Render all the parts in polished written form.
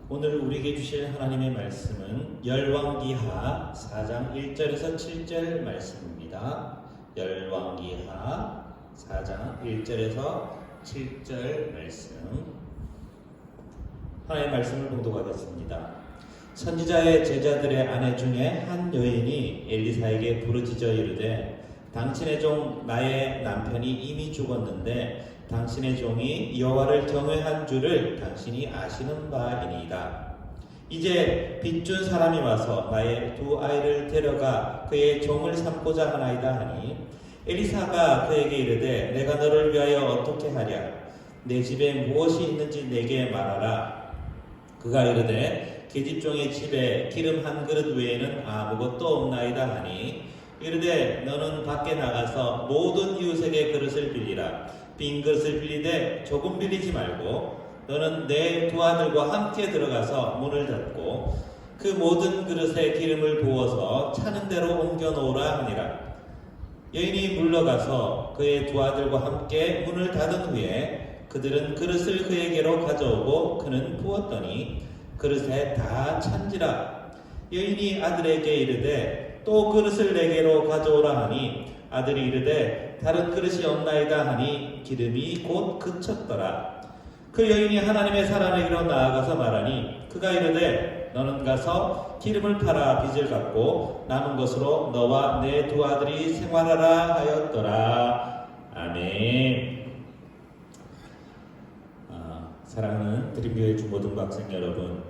오늘 우리에게 주실 하나님의 말씀은 열왕기하 4장 1절에서 7절 말씀입니다. 열왕기하 4장 1절에서 7절 말씀. 하나님의 말씀을 봉독하겠습니다. 선지자의 제자들의 아내 중에 한 여인이 엘리사에게 부르짖어 이르되 당신의 종 나의 남편이 이미 죽었는데 당신의 종이 여호와를 경외한 줄을 당신이 아시는 바이니이다. 이제 빚준 사람이 와서 나의 두 아이를 데려가 그의 종을 삼고자 하나이다 하니 엘리사가 그에게 이르되 내가 너를 위하여 어떻게 하랴? 내 집에 무엇이 있는지 내게 말하라. 그가 이르되 계집종의 집에 기름 한 그릇 외에는 아무것도 없나이다 하니 이르되 너는 밖에 나가서 모든 이웃에게 그릇을 빌리라. 빈 그릇을 빌리되 조금 빌리지 말고 너는 내 두 아들과 함께 들어가서 문을 닫고 그 모든 그릇에 기름을 부어서 차는 대로 옮겨 놓으라 하니라. 여인이 물러가서 그의 두 아들과 함께 문을 닫은 후에 그들은 그릇을 그에게로 가져오고 그는 부었더니 그릇에 다 찬지라. 여인이 아들에게 이르되 또 그릇을 내게로 가져오라 하니 아들이 이르되 다른 그릇이 없나이다 하니 기름이 곧 그쳤더라. 그 여인이 하나님의 사람에게로 나아가서 말하니 그가 이르되 너는 가서 기름을 팔아 빚을 갚고 남은 것으로 너와 내 두 아들이 생활하라 하였더라. 아멘. 사랑하는 드림교회 중고등학생 여러분,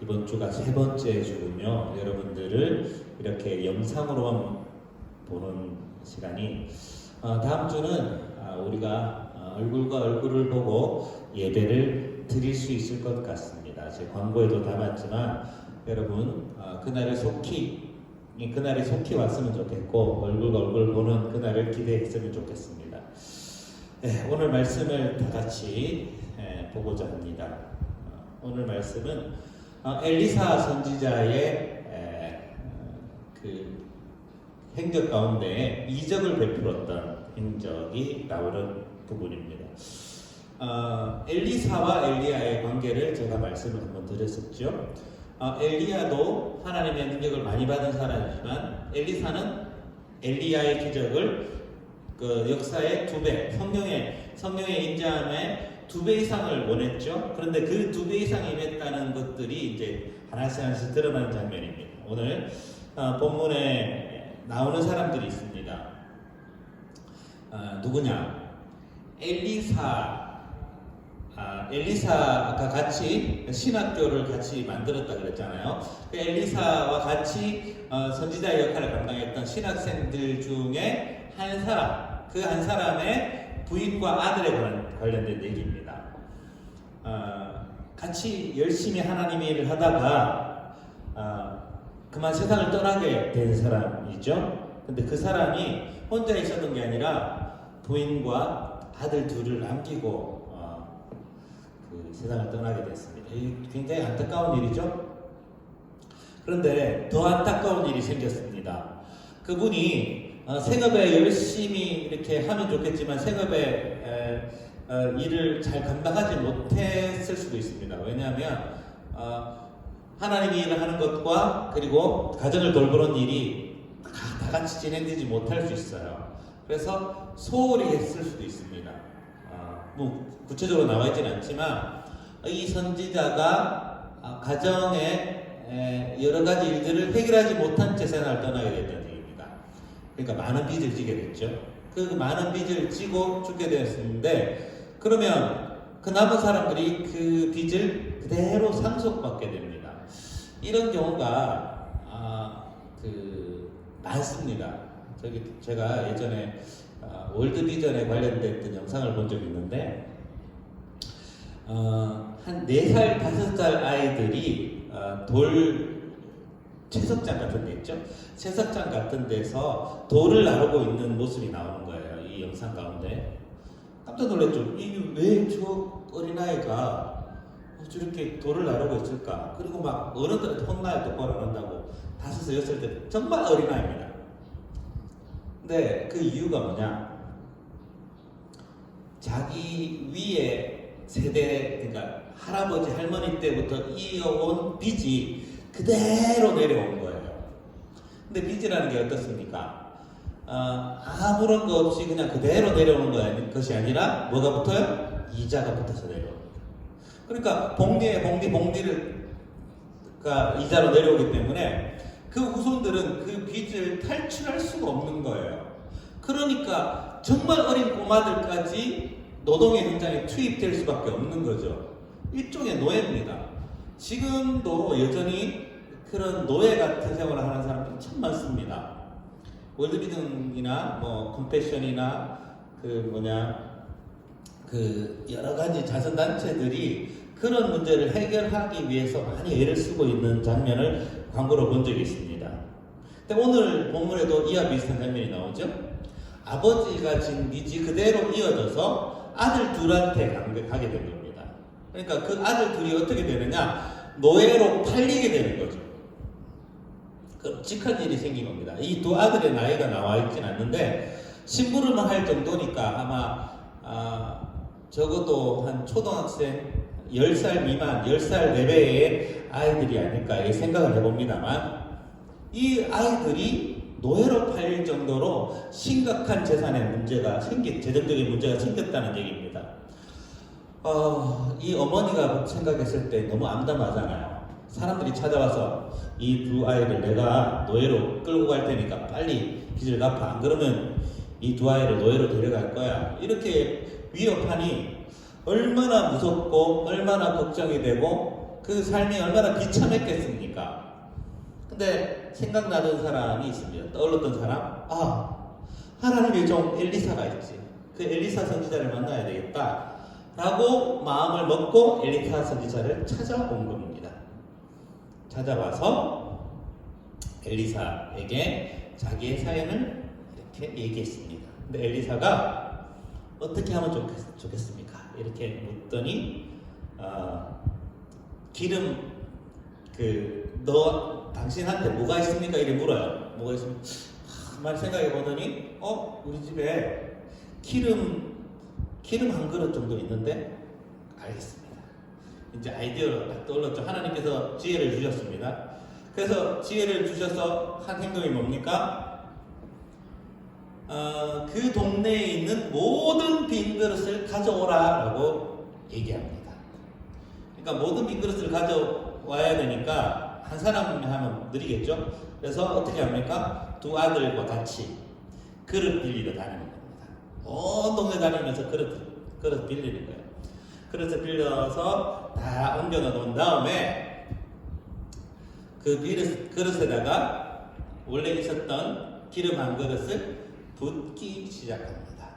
이번 주가 세 번째 주군요. 여러분들을 이렇게 영상으로만 보는 시간이 다음 주는 우리가 얼굴과 얼굴을 보고 예배를 드릴 수 있을 것 같습니다. 제 광고에도 담았지만 여러분 그날이 속히 왔으면 좋겠고 얼굴과 얼굴 보는 그날을 기대했으면 좋겠습니다. 오늘 말씀을 다 같이 보고자 합니다. 오늘 말씀은 엘리사 선지자의 그 행적 가운데 이적을 베풀었던 행적이 나오는 부분입니다. 엘리사와 엘리야의 관계를 제가 말씀을 한번 드렸었죠. 엘리야도 하나님의 능력을 많이 받은 사람이지만 엘리사는 엘리야의 기적을 그 역사의 2배, 성령의 인자함의 2배 이상을 원했죠. 그런데 그 2배 이상 임했다는 것들이 이제 하나씩 드러나는 장면입니다. 오늘 본문에 나오는 사람들이 있습니다. 누구냐? 엘리사가 같이 신학교를 같이 만들었다 그랬잖아요. 그 엘리사와 같이 선지자의 역할을 감당했던 신학생들 중에 한 사람, 그 한 사람의 부인과 아들에 관련된 얘기입니다. 같이 열심히 하나님의 일을 하다가 그만 세상을 떠나게 된 사람이죠. 근데 그 사람이 혼자 있었던 게 아니라 부인과 아들 둘을 남기고 그 세상을 떠나게 됐습니다. 굉장히 안타까운 일이죠. 그런데 더 안타까운 일이 생겼습니다. 그분이 생업에 열심히 이렇게 하면 좋겠지만 생업에 일을 잘 감당하지 못했을 수도 있습니다. 왜냐하면 하나님이 일을 하는 것과 그리고 가정을 돌보는 일이 다 같이 진행되지 못할 수 있어요. 그래서 소홀히 했을 수도 있습니다. 구체적으로 나와 있지는 않지만 이 선지자가 가정의 여러 가지 일들을 해결하지 못한 채 세상을 떠나게 됐다는 얘기입니다. 그러니까 많은 빚을 지게 됐죠. 그 많은 빚을 지고 죽게 되었는데 그러면 그 남은 사람들이 그 빚을 그대로 상속받게 됩니다. 이런 경우가 많습니다. 제가 예전에 월드비전에 관련됐던 영상을 본 적이 있는데 한 4살, 5살 아이들이 채석장 같은 데 있죠? 채석장 같은 데서 돌을 나르고 있는 모습이 나오는 거예요. 이 영상 가운데. 깜짝 놀랐죠. 이게 왜 저 어린아이가 저렇게 돌을 나르고 있을까? 그리고 막 어른들한테 혼나요. 똑바로 안 한다고. 5살, 6살 때 정말 어린아이입니다. 근데 그 이유가 뭐냐? 자기 위에 세대, 그러니까 할아버지 할머니 때부터 이어온 빚이 그대로 내려온 거예요. 근데 빚이라는 게 어떻습니까? 아무런 거 없이 그냥 그대로 내려오는 것이 아니라 뭐가 붙어요? 이자가 붙어서 내려옵니다. 그러니까 봉디에 봉디를 이자로 내려오기 때문에 그 후손들은 그 빚을 탈출할 수가 없는 거예요. 그러니까 정말 어린 꼬마들까지 노동의 현장에 투입될 수밖에 없는 거죠. 일종의 노예입니다. 지금도 여전히 그런 노예 같은 생활을 하는 사람들이 참 많습니다. 월드비전이나 컴패션이나 여러 가지 자선단체들이 그런 문제를 해결하기 위해서 많이 애를 쓰고 있는 장면을 광고로 본 적이 있습니다. 근데 오늘 본문에도 이와 비슷한 장면이 나오죠. 아버지가 진 빚이 그대로 이어져서 아들 둘한테 가게 된 겁니다. 그러니까 그 아들 둘이 어떻게 되느냐? 노예로 팔리게 되는 거죠. 끔찍한 일이 생긴 겁니다. 이 두 아들의 나이가 나와 있진 않는데 심부름을 할 정도니까 아마 적어도 한 초등학생 10살 미만, 10살 내외의 아이들이 아닐까 이 생각을 해봅니다만 이 아이들이 노예로 팔릴 정도로 심각한 재산의 문제가 재정적인 문제가 생겼다는 얘기입니다. 이 어머니가 생각했을 때 너무 암담하잖아요. 사람들이 찾아와서 이 두 아이를 내가 노예로 끌고 갈 테니까 빨리 빚을 갚아. 안 그러면 이 두 아이를 노예로 데려갈 거야. 이렇게 위협하니 얼마나 무섭고 얼마나 걱정이 되고 그 삶이 얼마나 비참했겠습니까? 근데 생각나던 사람이 있습니다. 떠올랐던 사람, 하나님의 종 엘리사가 있지. 그 엘리사 선지자를 만나야 되겠다 라고 마음을 먹고 엘리사 선지자를 찾아온 겁니다. 찾아와서 엘리사에게 자기의 사연을 이렇게 얘기했습니다. 근데 엘리사가 어떻게 하면 좋겠습니까? 이렇게 묻더니 기름 당신한테 뭐가 있습니까? 이렇게 물어요. 뭐가 있습니까? 가만히 생각해 보더니 우리 집에 기름 한 그릇 정도 있는데 알겠습니다. 이제 아이디어가 딱 떠올랐죠. 하나님께서 지혜를 주셨습니다. 그래서 지혜를 주셔서 한 행동이 뭡니까? 그 동네에 있는 모든 빈 그릇을 가져오라 라고 얘기합니다. 그러니까 모든 빈 그릇을 가져와야 되니까 한 사람이 하면 느리겠죠. 그래서 어떻게 합니까? 두 아들과 같이 그릇 빌리러 다니는 겁니다. 온 동네 다니면서 그릇 빌리는 거예요. 그릇을 빌려서 다 옮겨 놓은 다음에 그 그릇에다가 원래 있었던 기름 한 그릇을 붓기 시작합니다.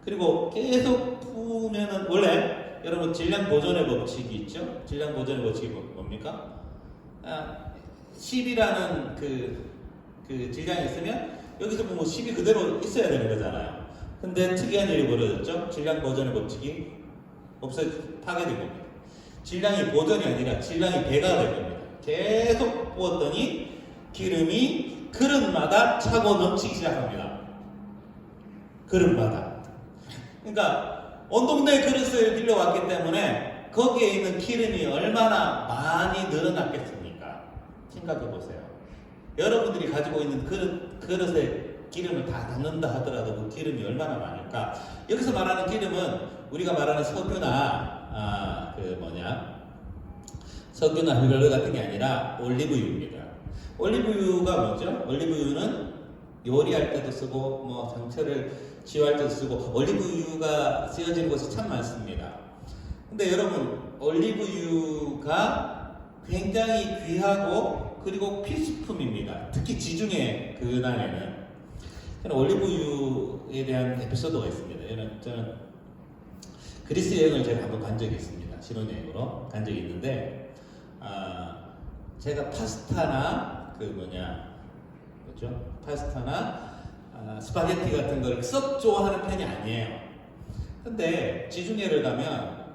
그리고 계속 부으면은 원래 여러분 질량 보존의 법칙이 있죠? 질량 보존의 법칙이 뭡니까? 10이라는 그 질량이 있으면 여기서 보면 10이 그대로 있어야 되는 거잖아요. 근데 특이한 일이 벌어졌죠? 질량 보존의 법칙이 파괴된 겁니다. 질량이 보존이 아니라 질량이 배가 된 겁니다. 계속 부었더니 기름이 그릇마다 차고 넘치기 시작합니다. 그릇마다. 그러니까 온 동네 그릇을 빌려왔기 때문에 거기에 있는 기름이 얼마나 많이 늘어났겠습니까? 생각해 보세요. 여러분들이 가지고 있는 그릇에 기름을 다 담는다 하더라도 그 기름이 얼마나 많을까? 여기서 말하는 기름은 우리가 말하는 석유나 석유나 흡연료 같은 게 아니라 올리브유입니다. 올리브유가 뭐죠? 올리브유는 요리할 때도 쓰고 상처를 치유할 때도 쓰고 올리브유가 쓰여지는 곳이 참 많습니다. 근데 여러분 올리브유가 굉장히 귀하고 그리고 필수품입니다. 특히 지중해 근황에는 올리브유에 대한 에피소드가 있습니다. 저는 그리스 여행을 제가 한번 간 적이 있습니다. 신혼여행으로 간 적이 있는데 제가 파스타나 파스타나 스파게티 같은 걸 썩 좋아하는 편이 아니에요. 근데 지중해를 가면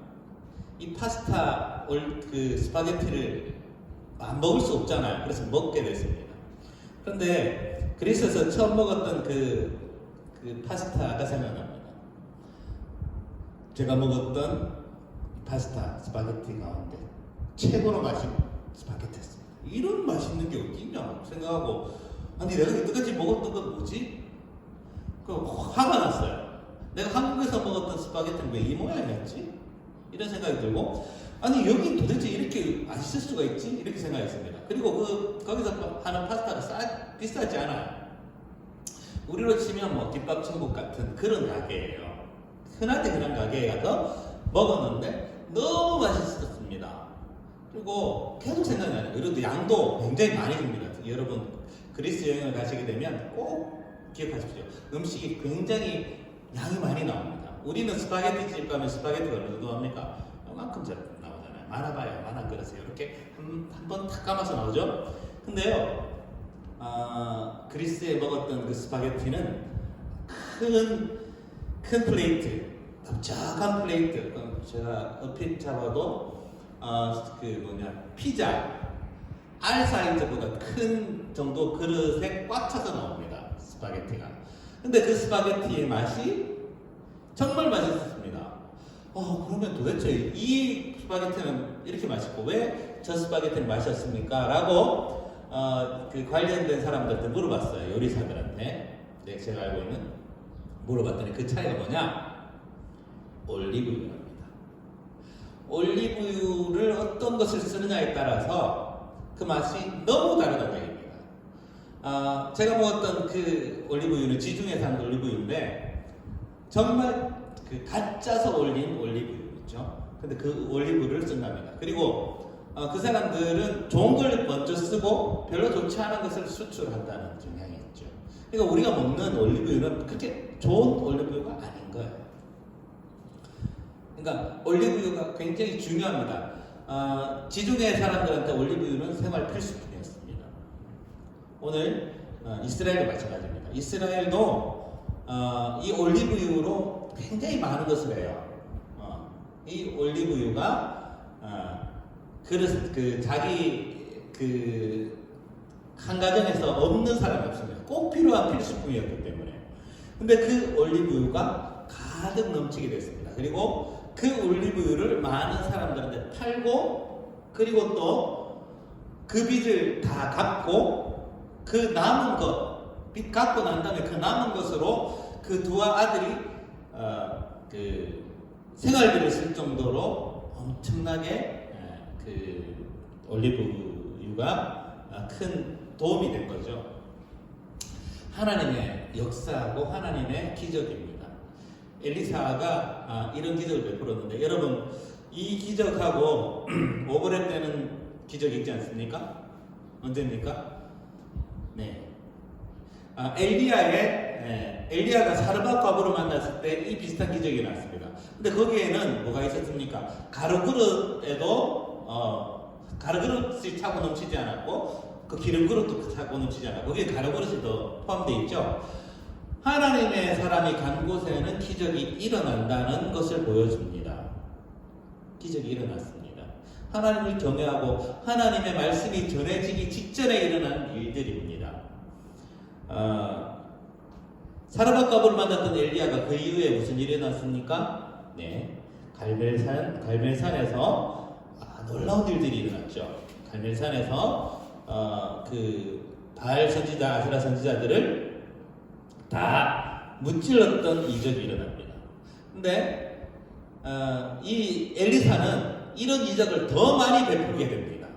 이 파스타 스파게티를 안 먹을 수 없잖아요. 그래서 먹게 됐습니다. 그런데 그리스에서 처음 먹었던 그 파스타가 생각납니다. 제가 먹었던 파스타, 스파게티 가운데 최고로 맛있는 스파게티였습니다. 이런 맛있는 게 어디 있냐 생각하고, 아니 내가 이때까지 먹었던 건 뭐지? 화가 났어요. 내가 한국에서 먹었던 스파게티는 왜 이 모양이었지? 이런 생각이 들고, 아니 여기 도대체 이렇게 맛있을 수가 있지? 이렇게 생각했습니다. 그리고 거기서 하는 파스타가 비싸지 않아요. 우리로 치면 뭐 김밥 천국 같은 그런 가게예요. 흔한데 그런 가게에 가서 먹었는데 너무 맛있었습니다. 그리고 계속 생각나요. 그리고 양도 굉장히 많이 줍니다. 여러분 그리스 여행을 가시게 되면 꼭 기억하십시오. 음식이 굉장히 양이 많이 나옵니다. 우리는 스파게티 집 가면 스파게티가 어느 정도 합니까? 이만큼 나오잖아요. 많아봐요. 많아 그러세요. 이렇게 한 번 탁 감아서 나오죠. 근데요, 그리스에 먹었던 그 스파게티는 큰 플레이트, 납작한 플레이트. 제가 얼핏 잡아도 피자 알 사이즈보다 큰 정도 그릇에 꽉 차서 나옵니다. 스파게티가. 근데 그 스파게티의 맛이 정말 맛있었습니다. 그러면 도대체 이 스파게티는 이렇게 맛있고 왜 저 스파게티는 맛이 없습니까? 라고 그 관련된 사람들한테 물어봤어요. 요리사들한테. 네, 제가 알고 있는. 물어봤더니 그 차이가 뭐냐? 올리브유랍니다. 올리브유를 어떤 것을 쓰느냐에 따라서 그 맛이 너무 다르다는 얘기입니다. 제가 먹었던 그 올리브유는 지중해 산 올리브유인데 정말 그 가짜서 올린 올리브유 있죠. 근데 그 올리브유를 쓴답니다. 그리고 그 사람들은 좋은 걸 먼저 쓰고 별로 좋지 않은 것을 수출한다는 경향이 있죠. 그러니까 우리가 먹는 올리브유는 그렇게 좋은 올리브유가 아닌 거예요. 그러니까 올리브유가 굉장히 중요합니다. 지중해 사람들한테 올리브유는 생활 필수품이었습니다. 오늘 이스라엘도 마찬가지입니다. 이스라엘도 이 올리브유로 굉장히 많은 것을 해요. 이 올리브유가 자기 한 가정에서 없는 사람이 없습니다. 꼭 필요한 필수품이었기 때문에. 근데 그 올리브유가 가득 넘치게 됐습니다. 그리고 그 올리브유를 많은 사람들한테 팔고, 그리고 또 그 빚을 다 갚고, 그 남은 것, 빚 갚고 난 다음에 그 남은 것으로 그 두 아들이 생활비를 쓸 정도로 엄청나게 그 올리브유가 큰 도움이 된 거죠. 하나님의 역사하고 하나님의 기적입니다. 엘리사가 이런 기적을 베풀었는데, 여러분 이 기적하고 오버랩되는 기적이 있지 않습니까? 언제입니까? 네. 엘리야가 사르밧 과부를 만났을 때 이 비슷한 기적이 났습니다. 근데 거기에는 뭐가 있었습니까? 가루그릇에도 가루그릇이 차고 넘치지 않았고, 그 기름그릇도 차고 넘치지 않았고, 거기에 가루그릇이 더 포함되어 있죠. 하나님의 사람이 간 곳에는 기적이 일어난다는 것을 보여줍니다. 기적이 일어났습니다. 하나님을 경외하고 하나님의 말씀이 전해지기 직전에 일어난 일들입니다. 사르밧 과부를 만났던 엘리야가 그 이후에 무슨 일이 일어났습니까? 네, 갈멜산에서 놀라운 일들이 일어났죠. 갈멜산에서 그 바알 선지자, 아세라 선지자들을 다 무찔렀던 이적이 일어납니다. 근데 이 엘리사는 이런 이적을 더 많이 베풀게 됩니다.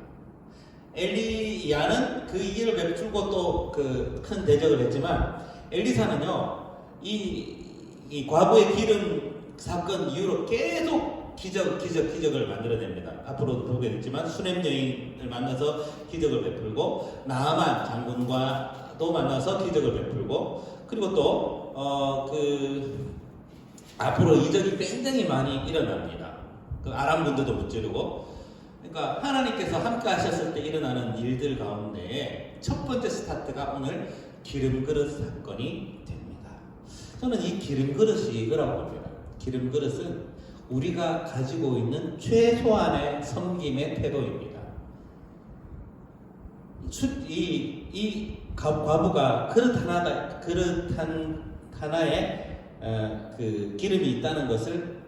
엘리야는 그 이적을 베풀고 또 그 큰 대적을 했지만, 엘리사는요, 이 과부의 기름 사건 이후로 계속 기적을 만들어냅니다. 앞으로도 보게 됐지만 수넴 여인을 만나서 기적을 베풀고, 나아만 장군과도 만나서 기적을 베풀고, 그리고 또 앞으로 이적이 굉장히 많이 일어납니다. 그 아람 군대도 무찌르고. 그러니까 하나님께서 함께 하셨을 때 일어나는 일들 가운데 첫 번째 스타트가 오늘 기름그릇 사건이 됩니다. 저는 이 기름그릇이 이거라고 봅니다. 기름그릇은 우리가 가지고 있는 최소한의 섬김의 태도입니다. 이 과부가 그릇 하나에 그 기름이 있다는 것을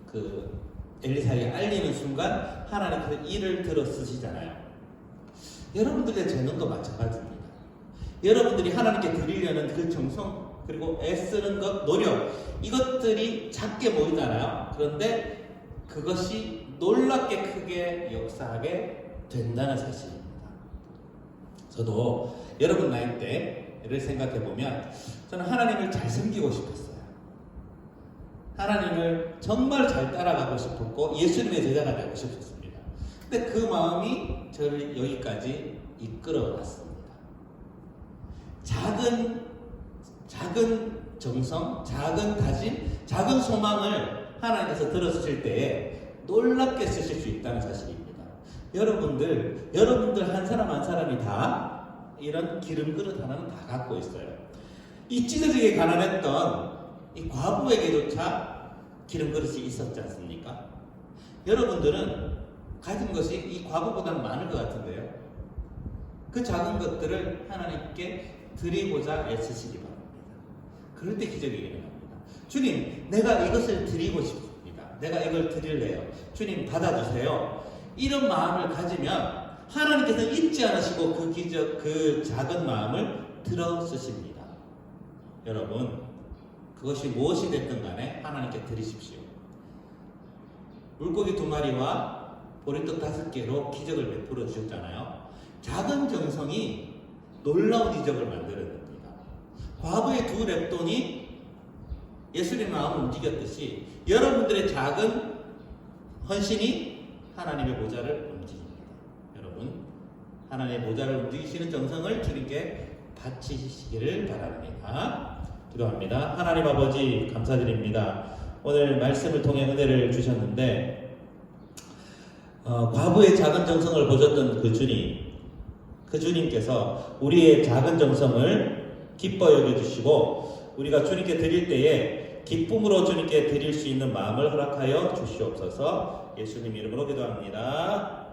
그 엘리사에게 알리는 순간 하나님께서 이를 들어 쓰시잖아요. 여러분들의 재능도 마찬가지입니다. 여러분들이 하나님께 드리려는 그 정성 그리고 애쓰는 것, 노력 이것들이 작게 보이잖아요. 그런데 그것이 놀랍게 크게 역사하게 된다는 사실입니다. 저도 여러분 나이 때를 생각해 보면 저는 하나님을 잘 섬기고 싶었어요. 하나님을 정말 잘 따라가고 싶었고 예수님의 제자가 되고 싶었습니다. 근데 그 마음이 저를 여기까지 이끌어 왔습니다. 작은 정성, 작은 다짐, 작은 소망을 하나님께서 들어주실 때에 놀랍게 쓰실 수 있다는 사실입니다. 여러분들 한 사람 한 사람이 다 이런 기름 그릇 하나는 다 갖고 있어요. 이 찢어지게 가난했던 이 과부에게조차 기름 그릇이 있었지 않습니까? 여러분들은 가진 것이 이 과부보다는 많을 것 같은데요. 그 작은 것들을 하나님께 드리고자 애쓰시기 바랍니다. 그럴 때 기적이 일어납니다. 주님, 내가 이것을 드리고 싶습니다. 내가 이걸 드릴래요. 주님, 받아주세요. 이런 마음을 가지면 하나님께서 잊지 않으시고 그 작은 마음을 들어 쓰십니다. 여러분, 그것이 무엇이 됐든 간에 하나님께 드리십시오. 물고기 2마리와 보리떡 5개로 기적을 베풀어 주셨잖아요. 작은 정성이 놀라운 이적을 만들어냅니다. 과부의 2 랩돈이 예수님의 마음을 움직였듯이 여러분들의 작은 헌신이 하나님의 보좌를 움직입니다. 여러분, 하나님의 보좌를 움직이시는 정성을 주님께 바치시기를 바랍니다. 기도합니다. 하나님 아버지 감사드립니다. 오늘 말씀을 통해 은혜를 주셨는데 과부의 작은 정성을 보셨던 그 주님께서 우리의 작은 정성을 기뻐 여겨주시고 우리가 주님께 드릴 때에 기쁨으로 주님께 드릴 수 있는 마음을 허락하여 주시옵소서. 예수님 이름으로 기도합니다.